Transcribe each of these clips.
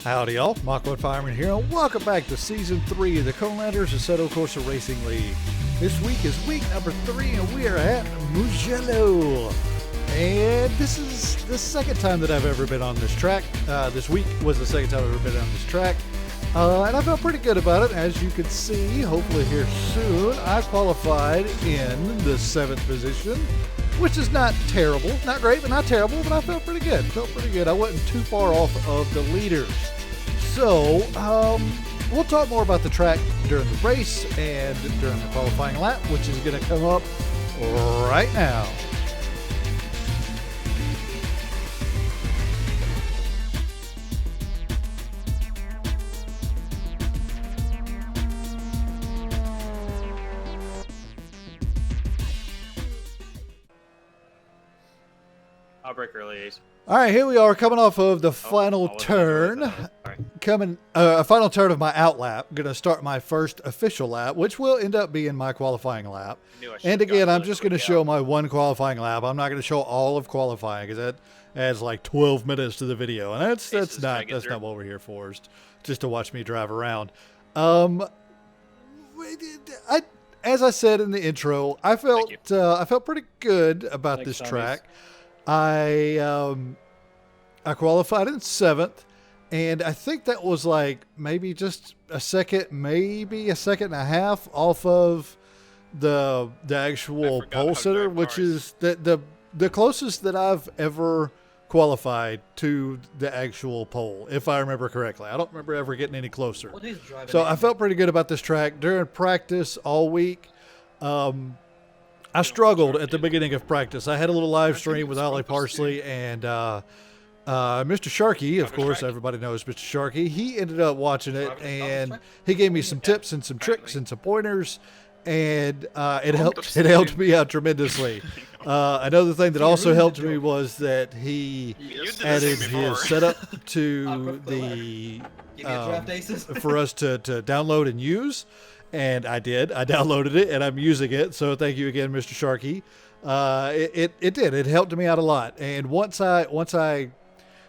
Howdy y'all, Mach-1 Fireman here, and welcome back to Season 3 of the Conelanders Assetto Corsa Racing League. This week is week number 3 and we are at Mugello. And this is the second time that I've ever been on this track. This week was the second time I've ever been on this track. And I felt pretty good about it. As you can see, hopefully here soon, I qualified in the 7th position, which is not terrible. Not great, but not terrible, but I felt pretty good. I wasn't too far off of the leaders. So, we'll talk more about the track during the race and during the qualifying lap, which is going to come up right now. I'll break early, Ace. All right, here we are coming off of the final turn. A final turn of my out lap. I'm going to start my first official lap, which will end up being my qualifying lap. And again, I'm just going to show my one qualifying lap. I'm not going to show all of qualifying because that adds like 12 minutes to the video, and that's not what we're here for. It's just to watch me drive around. As I said in the intro, I felt pretty good about this track. I qualified in 7th, and I think that was like maybe just a second, maybe a second and a half off of the actual pole sitter, which is the closest that I've ever qualified to the actual pole, if I remember correctly. I don't remember ever getting any closer. So I felt pretty good about this track during practice all week. I struggled at the beginning of practice. I had a little live stream with Ollie Parsley and Mr. Sharkey. Of course, everybody knows Mr. Sharkey. He ended up watching it, and he gave me some tips and some tricks and some pointers, and it helped me out tremendously. Another thing that also helped me was that he added his setup to the for us to download and use. And I did. I downloaded it, and I'm using it. So thank you again, Mr. Sharkey. It did. It helped me out a lot. And once I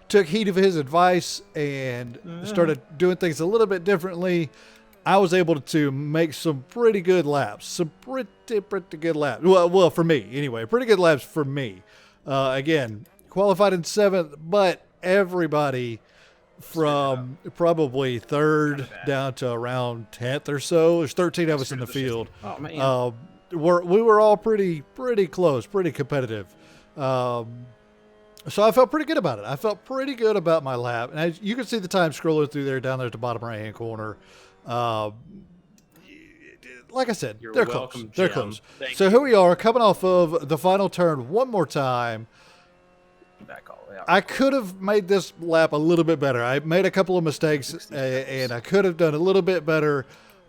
took heed of his advice and started doing things a little bit differently, I was able to make some pretty good laps. Some pretty good laps. Well, for me anyway. Pretty good laps for me. Again, qualified in 7th, but everybody from probably 3rd down to around 10th or so. There's 13 of us in the field. Oh, man. We were all pretty close, pretty competitive. So I felt pretty good about it. I felt pretty good about my lap. And as you can see the time scrolling through there, down there at the bottom right-hand corner. Like I said, they're close. They're close. So here we are, coming off of the final turn one more time. Back all the way out. I could have made this lap a little bit better. I made a couple of mistakes, and I could have done a little bit better,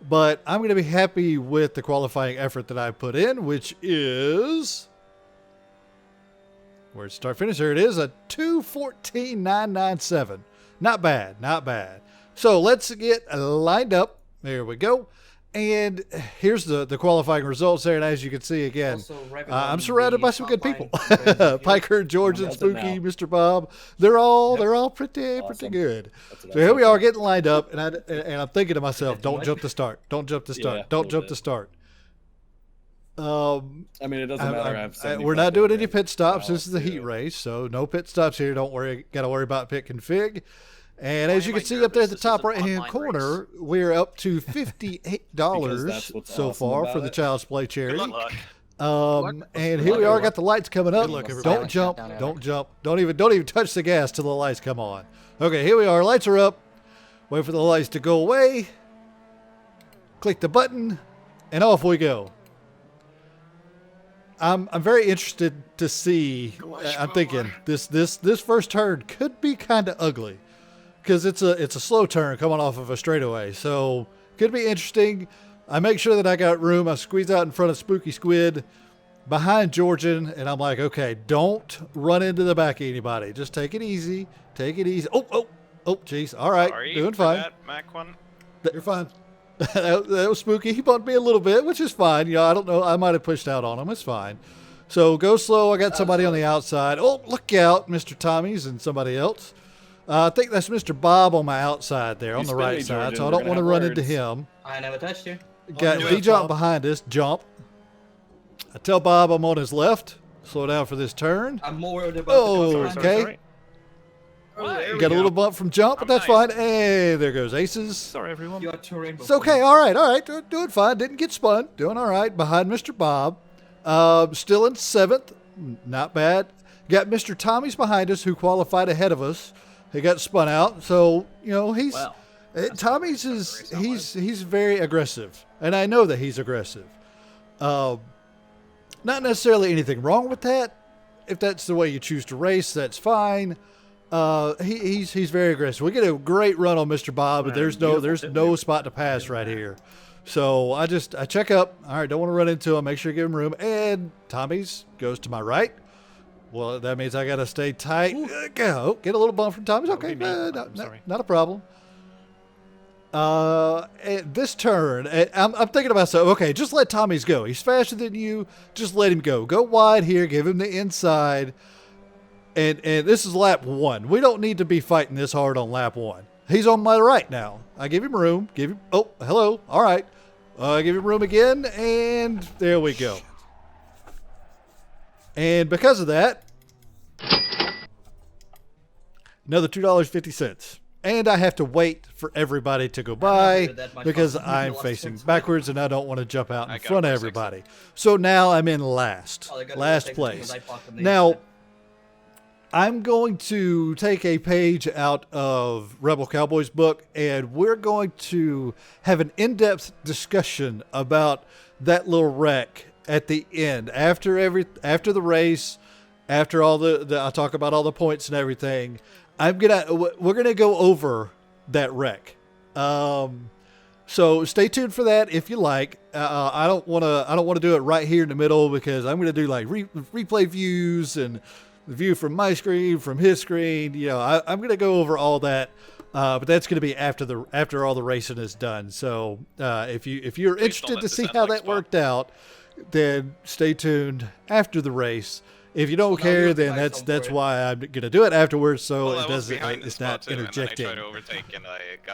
but I'm going to be happy with the qualifying effort that I put in, which is, where's start finish? There it is, a 2:14.997. Not bad, not bad. So let's get lined up. There we go. And here's the qualifying results there. And as you can see, again, I'm surrounded by some good people. PYKER, George, and Spooky, Mr. Bob. They're all pretty good. So here we are getting lined up. And I'm thinking to myself, don't jump the start. Don't jump the start. Don't jump the start. I mean, it doesn't matter. We're not doing any pit stops. This is a heat race. So no pit stops here. Don't worry. Got to worry about pit config. And as you can see up there at the top right-hand corner, we're up to $58 so far for the Child's Play charity. And here we are, got the lights coming up. Don't jump, don't jump, don't even touch the gas till the lights come on. Okay, here we are. Lights are up. Wait for the lights to go away. Click the button, and off we go. I'm very interested to see. I'm thinking this first turn could be kind of ugly. Because it's a slow turn coming off of a straightaway. So, could be interesting. I make sure that I got room. I squeeze out in front of Spooky Squid behind Georgian. And I'm like, okay, don't run into the back of anybody. Just take it easy. Take it easy. Oh, jeez. All right. Sorry doing fine. That, Mac one. You're fine. that was Spooky. He bumped me a little bit, which is fine. You know, I don't know. I might have pushed out on him. It's fine. So, go slow. I got somebody on the outside. Oh, look out, Mr. Tommy's and somebody else. I think that's Mr. Bob on my outside there, on the right side, so I don't want to run into him. I never touched you. Got D-Jump behind us. Jump. I tell Bob I'm on his left. Slow down for this turn. I'm more worried about the okay. Got a little bump from Jump, but that's fine. Hey, there goes Aces. Sorry, everyone. You are touring. It's okay. All right. Doing fine. Didn't get spun. Doing all right. Behind Mr. Bob. Still in 7th. Not bad. Got Mr. Tommy's behind us, who qualified ahead of us. He got spun out. So, you know, he's... Wow. Tommy's he's very aggressive, and I know that he's aggressive. Not necessarily anything wrong with that. If that's the way you choose to race, that's fine. He's very aggressive. We get a great run on Mr. Bob, but there's no spot to pass right here. So I check up. All right, don't want to run into him. Make sure you give him room. And Tommy's goes to my right. Well, that means I got to stay tight. Go. Get a little bump from Tommy's. Okay, not a problem. This turn, I'm thinking to myself, okay, just let Tommy's go. He's faster than you. Just let him go. Go wide here. Give him the inside. And this is lap 1. We don't need to be fighting this hard on lap 1. He's on my right now. I give him room. Oh, hello. All right. Give him room again. And there we go. And because of that, another $2.50. And I have to wait for everybody to go by because I'm facing backwards and I don't want to jump out in front of everybody. So now I'm in last place. Now, I'm going to take a page out of Rebel Cowboy's book, and we're going to have an in-depth discussion about that little wreck at the end. After the race, after all I talk about all the points and everything, we're gonna go over that wreck. So stay tuned for that if you like. I don't want to do it right here in the middle because I'm gonna do like replay views and the view from my screen, from his screen. You know, I'm gonna go over all that. But that's gonna be after all the racing is done. So if you're interested to see how that worked out, then stay tuned after the race. If you don't care, then that's why I'm gonna do it afterwards, so it's not interjecting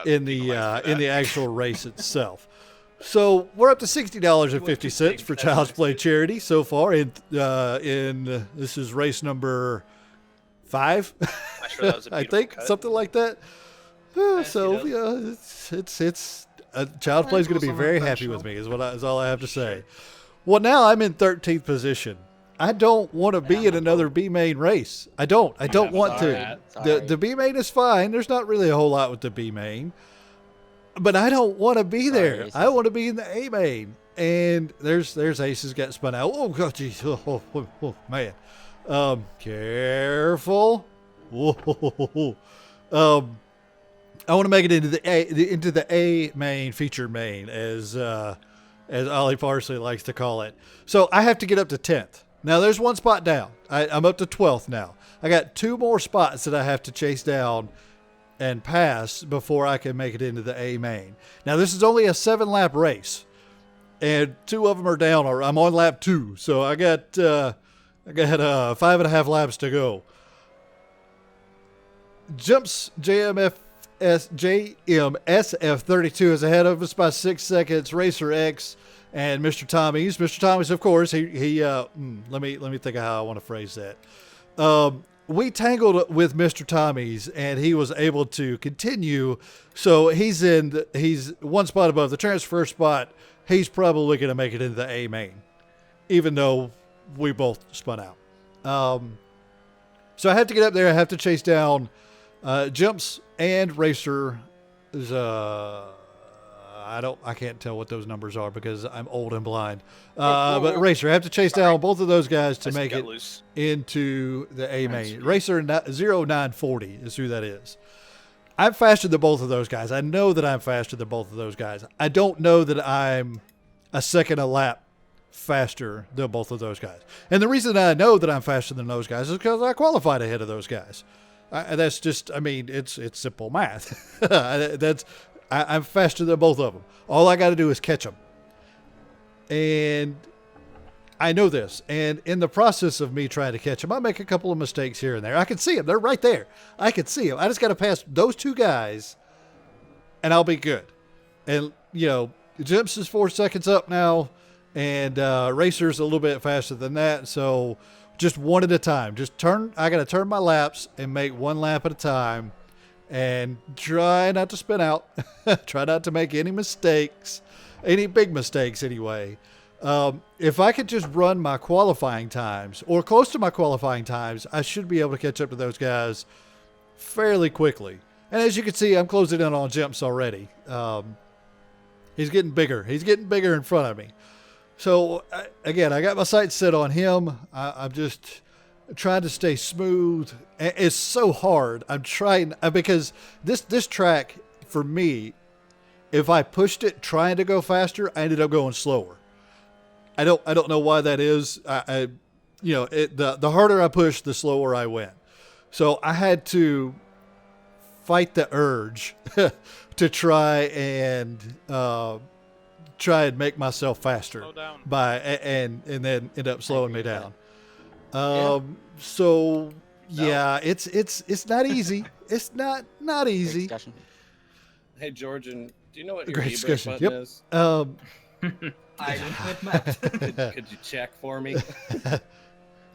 in the actual race itself. So we're up to $60.50 for Child's Play charity so far. In this is race number 5, I think, something like that. So yeah, it's Child's Play is going to be very happy with me. Is all I have to say. Well, now I'm in 13th position. I don't want to be in another B main race. I don't want to. The B main is fine. There's not really a whole lot with the B main, but I don't want to be there. I want to be in the A main. And there's Aces got spun out. Oh god, geez. Oh, man. Careful. Whoa. I want to make it into the A main, feature main, as Ollie Parsley likes to call it. So I have to get up to 10th. Now, there's one spot down. I'm up to 12th now. I got 2 more spots that I have to chase down and pass before I can make it into the A main. Now, this is only a 7-lap race, and 2 of them are down. I'm on lap 2, so I got 5.5 laps to go. Jumps JMSF32 is ahead of us by 6 seconds. Racer X and Mr. Tommy's. Mr. Tommy's, of course, let me think of how I want to phrase that. We tangled with Mr. Tommy's, and he was able to continue. So he's one spot above the transfer spot. He's probably going to make it into the A main, even though we both spun out. So I have to get up there. I have to chase down Jumps and Racer. I can't tell what those numbers are because I'm old and blind. But Racer, I have to chase down both of those guys to make it into the A main. Racer 0940 is who that is. I'm faster than both of those guys. I know that I'm faster than both of those guys. I don't know that I'm a second a lap faster than both of those guys. And the reason I know that I'm faster than those guys is because I qualified ahead of those guys. That's just, it's simple math. I'm faster than both of them. All I got to do is catch them. And I know this. And in the process of me trying to catch him, I make a couple of mistakes here and there. I can see them. They're right there. I can see them. I just got to pass those two guys and I'll be good. And, Jimps is 4 seconds up now, and Racer's a little bit faster than that. So just one at a time. I got to turn my laps and make one lap at a time and try not to spin out. Try not to make any mistakes, any big mistakes anyway. If I could just run my qualifying times or close to my qualifying times, I should be able to catch up to those guys fairly quickly. And as you can see, I'm closing in on Jimps already. He's getting bigger. He's getting bigger in front of me. So again, I got my sights set on him. I'm just trying to stay smooth. It's so hard. I'm trying because this track for me, if I pushed it trying to go faster, I ended up going slower. I don't know why that is. The harder I pushed, the slower I went. So I had to fight the urge to try and make myself faster and then end up slowing me down. So yeah, it's not easy. It's not easy. Hey Georgian, do you know what your Great e-brake discussion. button is? I didn't maps. Could you check for me?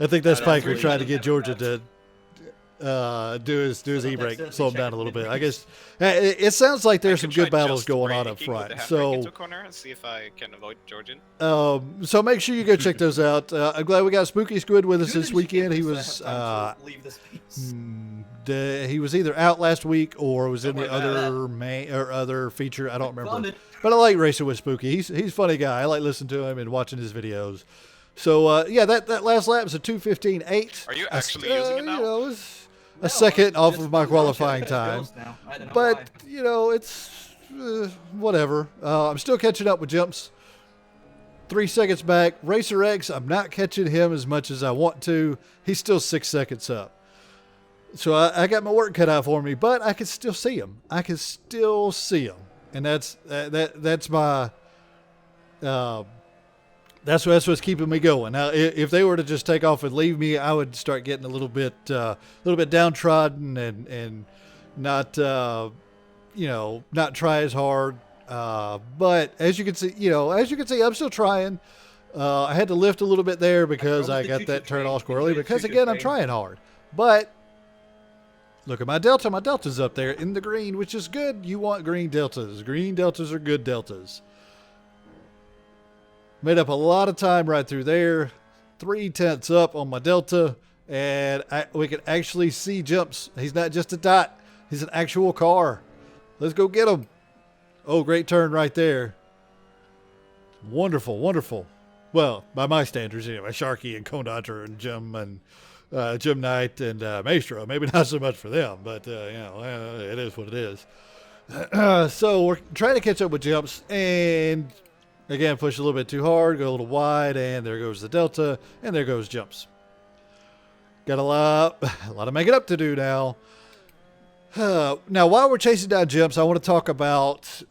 I think that's PYKER trying to get Georgia to do his e-brake, slow him down a little bit. I guess it sounds like there's some good battles going on up front. So into corner and see if I can avoid Georgian. So make sure you go check those out. I'm glad we got Spooky Squid with us this weekend. He was he was either out last week or was in the other feature. I don't remember. But I like racing with Spooky. He's a funny guy. I like listening to him and watching his videos. So that last lap is a 2:15.8. Are you actually using it now? A second off of my qualifying time. But, it's whatever. I'm still catching up with Jimps. 3 seconds back. Racer X, I'm not catching him as much as I want to. He's still 6 seconds up. So I got my work cut out for me, but I can still see him. And that's my... That's what's keeping me going. Now, if they were to just take off and leave me, I would start getting a little bit downtrodden and not try as hard. But as you can see, I'm still trying. I had to lift a little bit there because I got that turn off squirrely. Because again, I'm trying hard. But look at my delta. My delta's up there in the green, which is good. You want green deltas. Green deltas are good deltas. Made up a lot of time right through there. 3/10 up on my delta. And we can actually see Jimps. He's not just a dot. He's an actual car. Let's go get him. Oh, great turn right there. Wonderful, wonderful. Well, by my standards anyway. Sharky and Conedaughter and Jim Knight and Maestro. Maybe not so much for them, but it is what it is. So we're trying to catch up with Jimps and... Again, push a little bit too hard, go a little wide, and there goes the delta, and there goes Jimps. Got a lot of making up to do now. Now, while we're chasing down Jimps, I want to talk about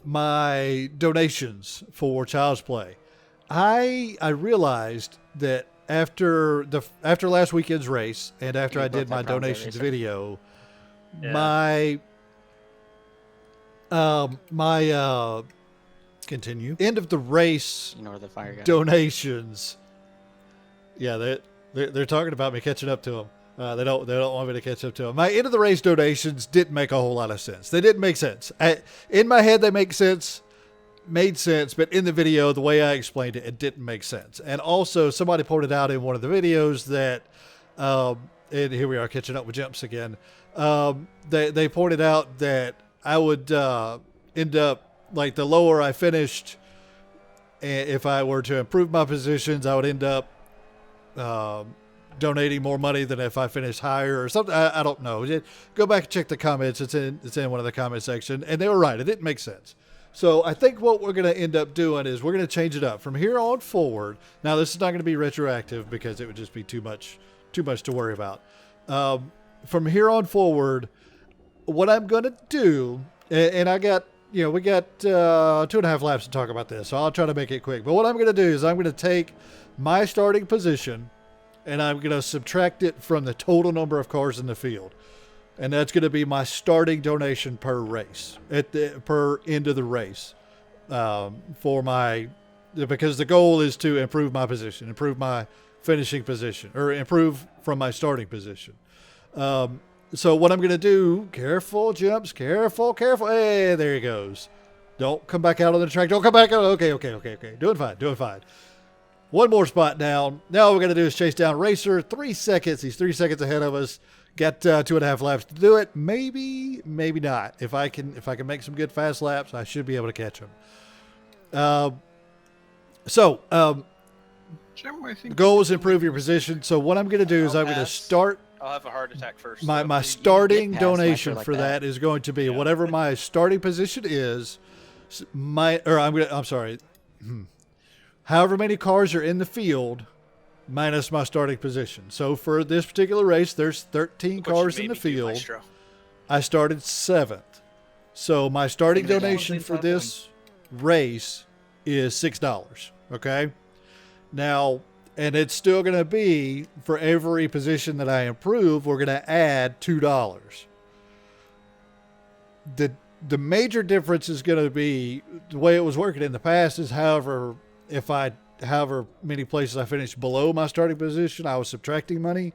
my donations for Child's Play. I realized that after last weekend's race, and after I did my donations video, my continue. End of the race the fire guy. Donations. Yeah, they're talking about me catching up to them. They don't want me to catch up to them. My end of the race donations didn't make a whole lot of sense. They didn't make sense. In my head, they made sense, but in the video, the way I explained it, it didn't make sense. And also, somebody pointed out in one of the videos that, and here we are catching up with Jimps again. They pointed out that I would end up. Like the lower I finished, and if I were to improve my positions, I would end up donating more money than if I finished higher or something. I don't know. Go back and check the comments. It's in one of the comment section, and they were right. It didn't make sense. So I think what we're going to end up doing is we're going to change it up from here on forward. Now this is not going to be retroactive because it would just be too much to worry about. From here on forward, what I'm going to do, and I got. We got 2.5 laps to talk about this, so I'll try to make it quick. But what I'm going to do is I'm going to take my starting position, and I'm going to subtract it from the total number of cars in the field. And that's going to be my starting donation per race, per end of the race, because the goal is to improve my position, improve my finishing position, or improve from my starting position. So what I'm going to do, careful jumps, careful. Hey, there he goes. Don't come back out on the track. Don't come back out. Okay. Doing fine. One more spot down. Now what we're going to do is chase down Racer. 3 seconds. He's 3 seconds ahead of us. Got 2.5 laps to do it. Maybe not. If I can make some good fast laps, I should be able to catch him. Jim, I think The goal is improve your position. So what I'm going to do is I'm going to start. I'll have a heart attack first. My starting past donation like for that. that is going to be whatever my starting position is. However many cars are in the field minus my starting position. So for this particular race, there's 13 cars in the field. I started 7th. So my starting donation for this race is $6. Okay. Now, and it's still going to be for every position that I improve, we're going to add $2. The major difference is going to be the way it was working in the past is however many places I finished below my starting position, I was subtracting money.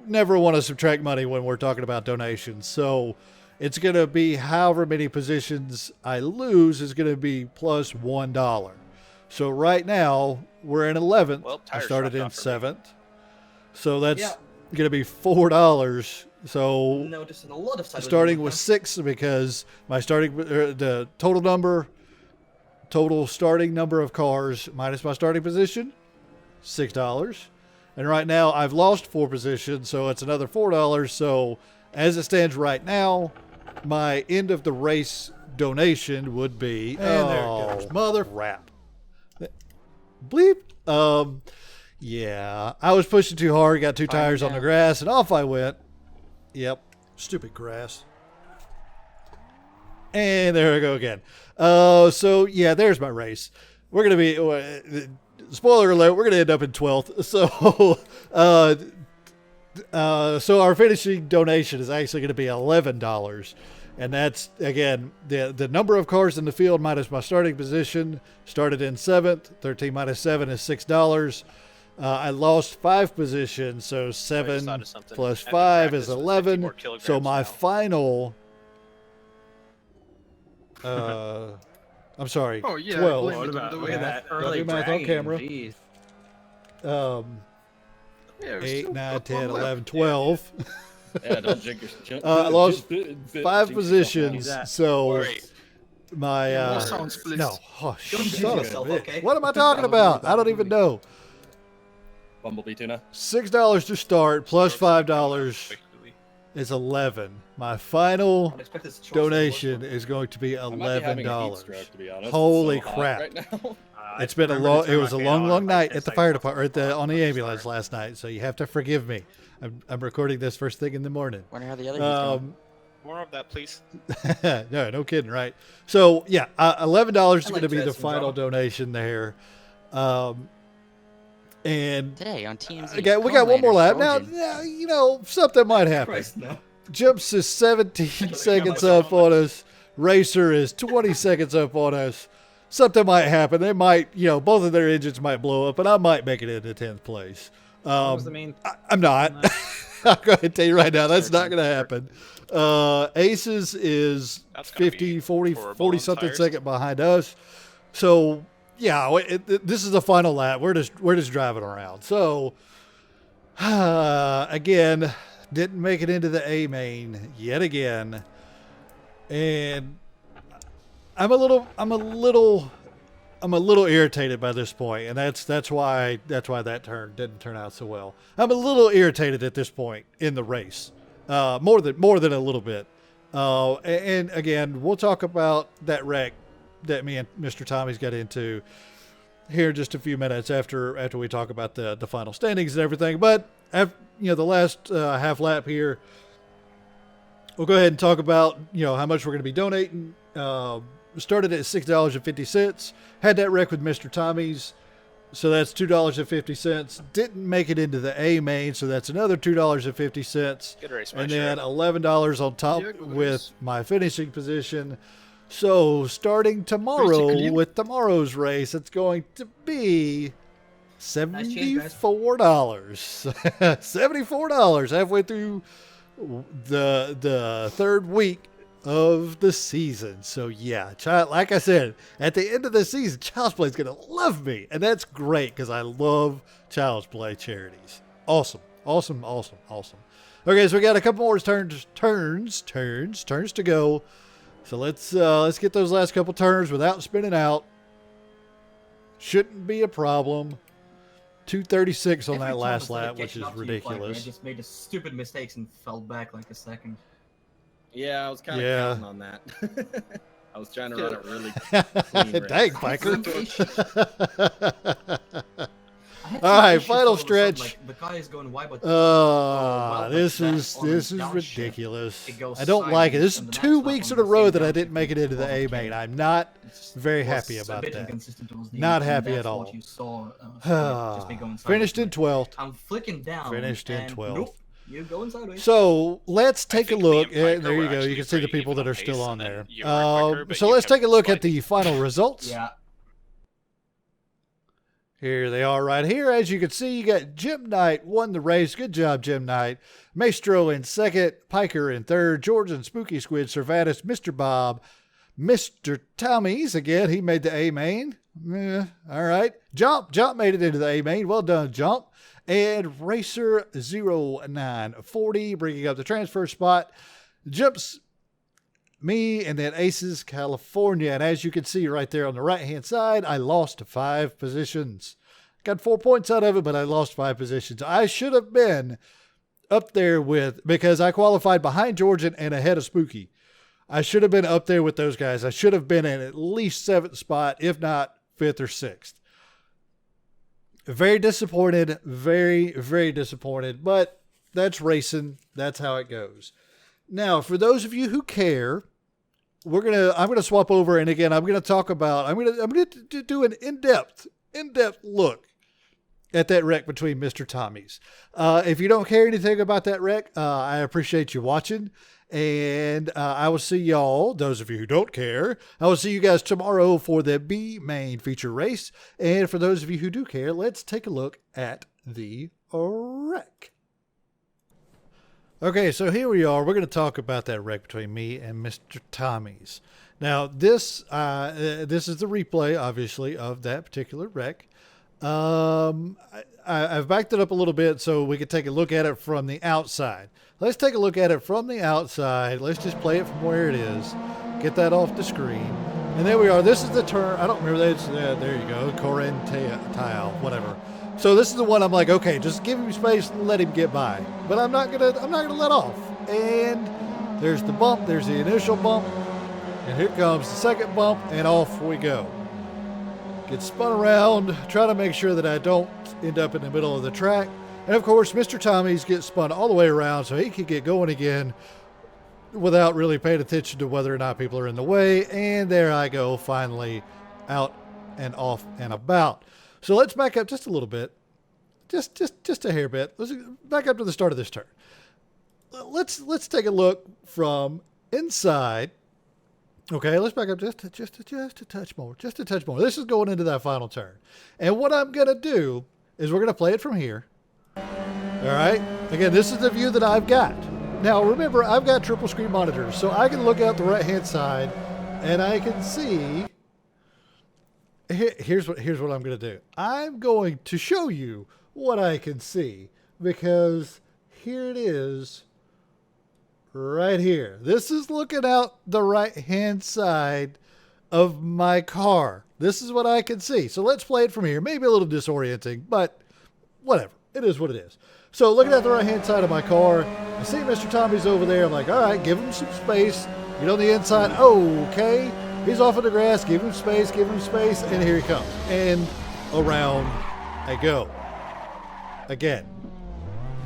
Never want to subtract money when we're talking about donations. So it's going to be however many positions I lose is going to be plus $1. So right now we're in 11th. Well, I tires started in dropped off for me. 7th. So that's going to be $4. So Noticing a lot of starting with 6 because my the total starting number of cars minus my starting position, $6. And right now I've lost 4 positions, so it's another $4. So as it stands right now, my end of the race donation would be, and there it goes, mother rap. Bleep. Yeah, I was pushing too hard, got 2 tires on the grass, and off I went. Yep, stupid grass. And there we go again. So yeah, there's my race. We're gonna be spoiler alert. We're gonna end up in 12th. So our finishing donation is actually gonna be $11, and that's again the number of cars in the field minus my starting position. Started in 7th. 13 minus 7 is $6. I lost 5 positions, so 7 plus 5 is 11. So my final, I'm sorry, Oh yeah, 12. blame it on the way that. Early do math on camera. Jeez. Yeah, we're 8, still 9, up 10, one 11, left. 12. Yeah, don't jinx I lost just 5 jinx positions, yourself. so Great. my That sounds bliss. no, oh, Don't son jinx of a yourself, bitch. okay? What am I talking about? I don't even know. Bumblebee tuna. $6 to start plus $5 Effectively. is 11. My final Unexpected choice donation of is going to be I might be having a heat $11. stroke, to be honest. Holy It's so hot crap. Right now. It's been a long. It was a long night at the fire department, on the ambulance last night. So you have to forgive me. I'm recording this first thing in the morning. Wonder how the other heat's going. More of that, please. No kidding, right? So yeah, $11 is I going like to be to the add some final drama. donation there. And Today on TMZ. okay, we got one more lap. Conelanders, Now, you know, something might happen. Christ, no. Jumps is 17 seconds up on us. Racer is 20 seconds up on us. Something might happen. They might, both of their engines might blow up, and I might make it into 10th place. What was the main? I'm not. I'll go ahead and tell you right now, that's not going to happen. Aces is That's gonna 50, be 40, horrible 40 on something tires. second behind us. So, yeah, this is the final lap. We're just driving around. So, again, didn't make it into the A main yet again. And I'm a little irritated by this point, and that's why that turn didn't turn out so well. I'm a little irritated at this point in the race, more than a little bit. And again, we'll talk about that wreck that me and Mr. Tommy's got into here in just a few minutes after we talk about the final standings and everything. But the last half lap here, we'll go ahead and talk about how much we're going to be donating. Started at $6.50. Had that wreck with Mr. Tommy's. So that's $2.50. Didn't make it into the A main, so that's another $2.50. Good race, And then $11 on top with my finishing position. So starting tomorrow with tomorrow's race, it's going to be $74. $74 halfway through the third week of the season. So yeah, like I said, at the end of the season, Child's Play is going to love me. And that's great because I love Child's Play charities. Awesome. Okay, so we got a couple more turns to go. So let's get those last couple turns without spinning out. Shouldn't be a problem. 236 on that last lap, which is ridiculous. I just made a stupid mistakes and fell back like a second. Yeah, I was kind of counting on that. I was trying to run it really clean. Dang, Piker. All right, final stretch. Like, the guy is going wide, but this is ridiculous. I don't like it. This is 2 weeks in a row that I didn't make it into the A main. I'm not very happy about that. Not happy at all. Finished in 12th. I'm flicking down. Finished in 12th. Nope. You going sideways. So let's take a look. There you go. You can see the people that are still on there. So let's take a look at the final results. Yeah. Here they are right here. As you can see, you got Jim Knight won the race. Good job, Jim Knight. Maestro in second. Piker in third. George and Spooky Squid, SERUATIS, Mr. Bob, Mr. Tommy's. Again, he made the A main. All right. Jump made it into the A main. Well done, Jump. And Racer 0940 bringing up the transfer spot. Jumps me, and then Aces California. And as you can see right there on the right-hand side, I lost 5 positions. Got 4 points out of it, but I lost 5 positions. I should have been up there because I qualified behind George and ahead of Spooky. I should have been up there with those guys. I should have been in at least 7th spot, if not 5th or 6th. Very disappointed, very, very disappointed, but that's racing. That's how it goes. Now, for those of you who care, I'm gonna swap over, and again, I'm gonna do an in-depth look at that wreck between Mr. Tommy's. If you don't care anything about that wreck, I appreciate you watching. And I will see y'all, those of you who don't care, I will see you guys tomorrow for the B main feature race. And for those of you who do care, let's take a look at the wreck. Okay, so here we are. We're going to talk about that wreck between me and Mr. Tommy's. Now, this is the replay, obviously, of that particular wreck. I've backed it up a little bit so we can take a look at it from the outside. Let's take a look at it from the outside. Let's just play it from where it is. Get that off the screen. And there we are. This is the turn. I don't remember that. There you go. Conelanders, whatever. So this is the one I'm like, okay, just give him space and let him get by. But I'm not gonna let off. And there's the bump. There's the initial bump. And here comes the second bump, and off we go. Get spun around, try to make sure that I don't end up in the middle of the track. And of course, Mr. Tommy's gets spun all the way around so he can get going again without really paying attention to whether or not people are in the way. And there I go, finally out and off and about. So let's back up just a little bit, just a hair bit. Let's back up to the start of this turn. Let's take a look from inside. Okay, let's back up just a touch more, just a touch more. This is going into that final turn. And what I'm going to do is we're going to play it from here. All right. Again, this is the view that I've got. Now, remember, I've got triple screen monitors, so I can look out the right-hand side, and I can see. Here's what I'm going to do. I'm going to show you what I can see, because here it is. Right here. This is looking out the right-hand side of my car. This is what I can see. So let's play it from here. Maybe a little disorienting, but whatever. It is what it is. So looking at the right-hand side of my car, I see Mr. Tommy's over there. I'm like, all right, give him some space. Get on the inside. Okay. He's off in the grass. Give him space. Give him space. And here he comes. And around I go. Again.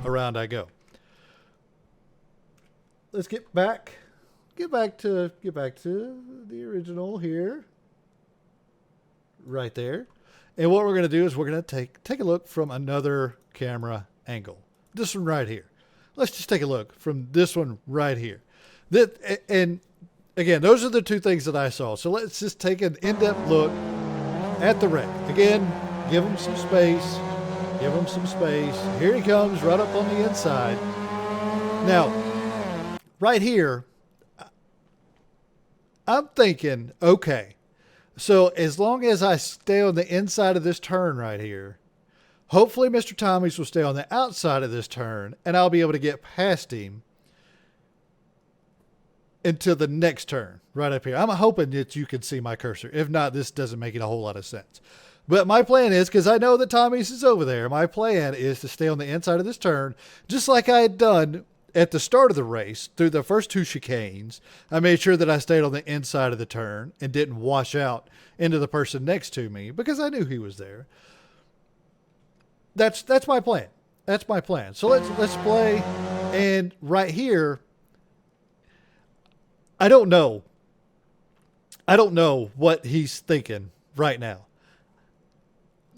Around I go. Let's get back to the original here. Right there. And what we're going to do is we're going to take a look from another camera angle. This one right here. Let's just take a look from this one right here. And again, those are the two things that I saw. So let's just take an in-depth look at the wreck. Again, give him some space. Give him some space. Here he comes right up on the inside. Now, right here, I'm thinking, okay, so as long as I stay on the inside of this turn right here, hopefully Mr. Tommy's will stay on the outside of this turn, and I'll be able to get past him until the next turn right up here. I'm hoping that you can see my cursor. If not, this doesn't make it a whole lot of sense. But my plan is, because I know that Tommy's is over there, my plan is to stay on the inside of this turn, just like I had done at the start of the race through the first two chicanes. I made sure that I stayed on the inside of the turn and didn't wash out into the person next to me because I knew he was there. That's my plan. That's my plan. So let's play. And right here, I don't know what he's thinking right now.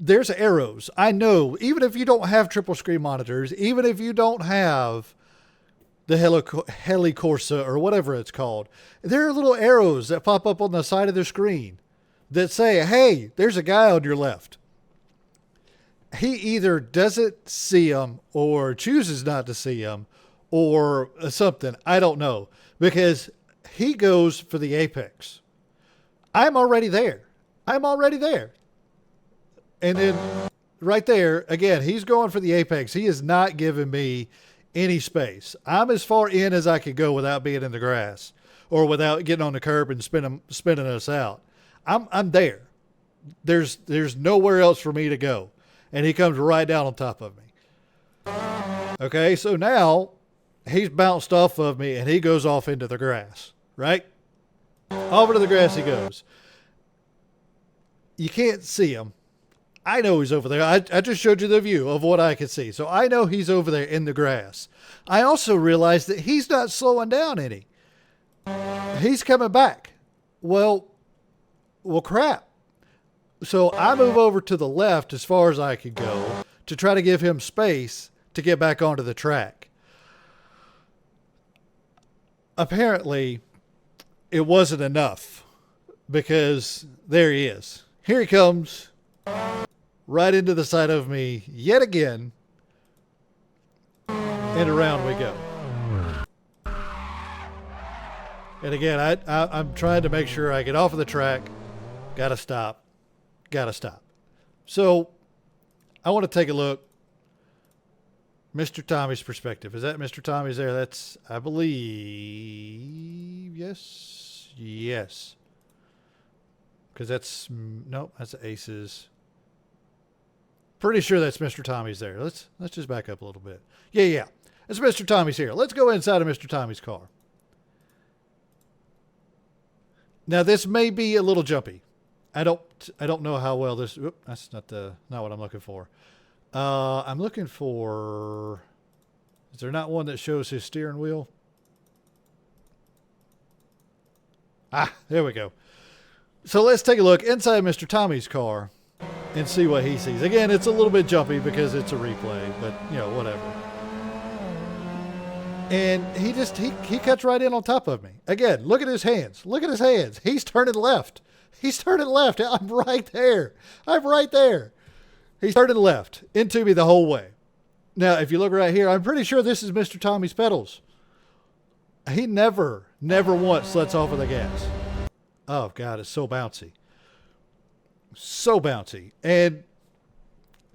There's arrows. I know, even if you don't have triple screen monitors, even if you don't have the Heli Corsa or whatever it's called, there are little arrows that pop up on the side of the screen that say, hey, there's a guy on your left. He either doesn't see him or chooses not to see him or something. I don't know, because he goes for the apex. I'm already there. And then right there, again, he's going for the apex. He is not giving me any space. I'm as far in as I could go without being in the grass or without getting on the curb and spinning us out. I'm there. There's nowhere else for me to go. And he comes right down on top of me. Okay, so now he's bounced off of me and he goes off into the grass, right? Over to the grass he goes. You can't see him. I know he's over there. I just showed you the view of what I could see. So I know he's over there in the grass. I also realized that he's not slowing down any. He's coming back. Well, crap. So I move over to the left as far as I could go to try to give him space to get back onto the track. Apparently, it wasn't enough because there he is. Here he comes. Right into the side of me yet again, and around we go. And again, I'm trying to make sure I get off of the track. Gotta stop. So I want to take a look. Mr. Tommy's perspective. Is that Mr. Tommy's there? That's, I believe, yes. Because that's, nope, that's the Aces. Pretty sure that's Mr. Tommy's there. Let's just back up a little bit. Yeah. It's Mr. Tommy's here. Let's go inside of Mr. Tommy's car. Now this may be a little jumpy. I don't know how well this. Whoop, that's not what I'm looking for. I'm looking for. Is there not one that shows his steering wheel? Ah, there we go. So let's take a look inside Mr. Tommy's car and see what he sees. Again, it's a little bit jumpy because it's a replay, but whatever. And he cuts right in on top of me. Again, look at his hands. He's turning left. I'm right there. He's turning left into me the whole way. Now, if you look right here, I'm pretty sure this is Mr. Tommy's pedals. He never once lets off of the gas. Oh God, it's so bouncy. And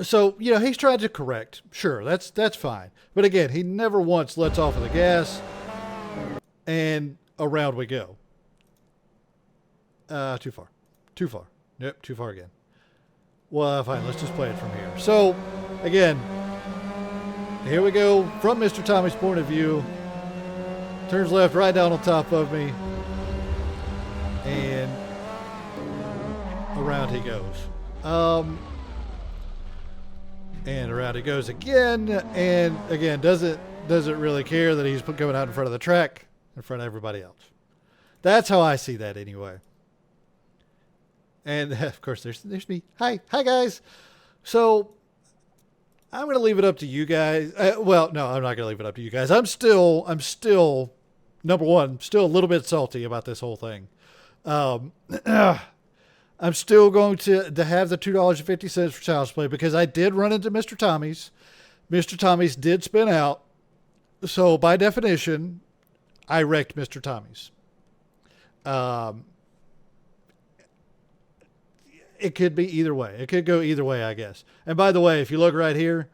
so, he's trying to correct. Sure, that's fine. But again, he never once lets off of the gas. And around we go. Too far. Yep, too far again. Well, fine, let's just play it from here. So, again, here we go from Mr. Tommy's point of view. Turns left right down on top of me. And around he goes. And around he goes again. And again, doesn't really care that he's coming out in front of the track, in front of everybody else. That's how I see that anyway. And of course, there's me. Hi guys. So I'm going to leave it up to you guys. Well, no, I'm not going to leave it up to you guys. I'm still number one, still a little bit salty about this whole thing. I'm still going to have the $2.50 for Child's Play because I did run into Mr. Tommy's. Mr. Tommy's did spin out. So by definition, I wrecked Mr. Tommy's. It could be either way. It could go either way, I guess. And by the way, if you look right here,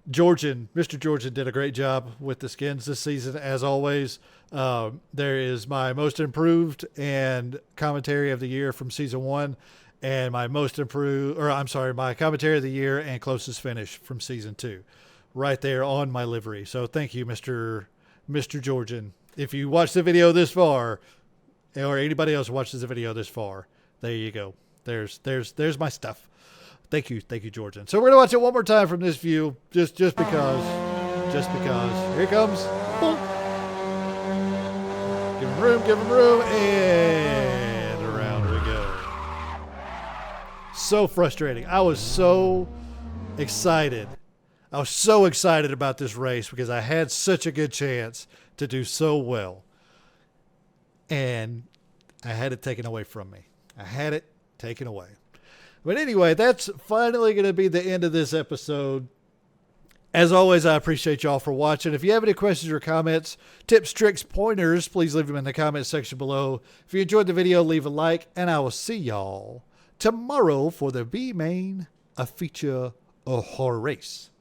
Mr. Georgian did a great job with the skins this season, as always. There is my most improved and commentary of the year from season 1, and my my commentary of the year and closest finish from season 2, right there on my livery. So thank you, Mr. Georgian. If you watch the video this far, or anybody else watches the video this far, there you go. There's my stuff. Thank you, Georgian. So we're gonna watch it one more time from this view, just because. Here it comes. Boom. Give him room, and around we go. So frustrating. I was so excited. About this race because I had such a good chance to do so well. And I had it taken away from me. But anyway, that's finally going to be the end of this episode. As always, I appreciate y'all for watching. If you have any questions or comments, tips, tricks, pointers, please leave them in the comment section below. If you enjoyed the video, leave a like, and I will see y'all tomorrow for the B-Main, a feature, a horror race.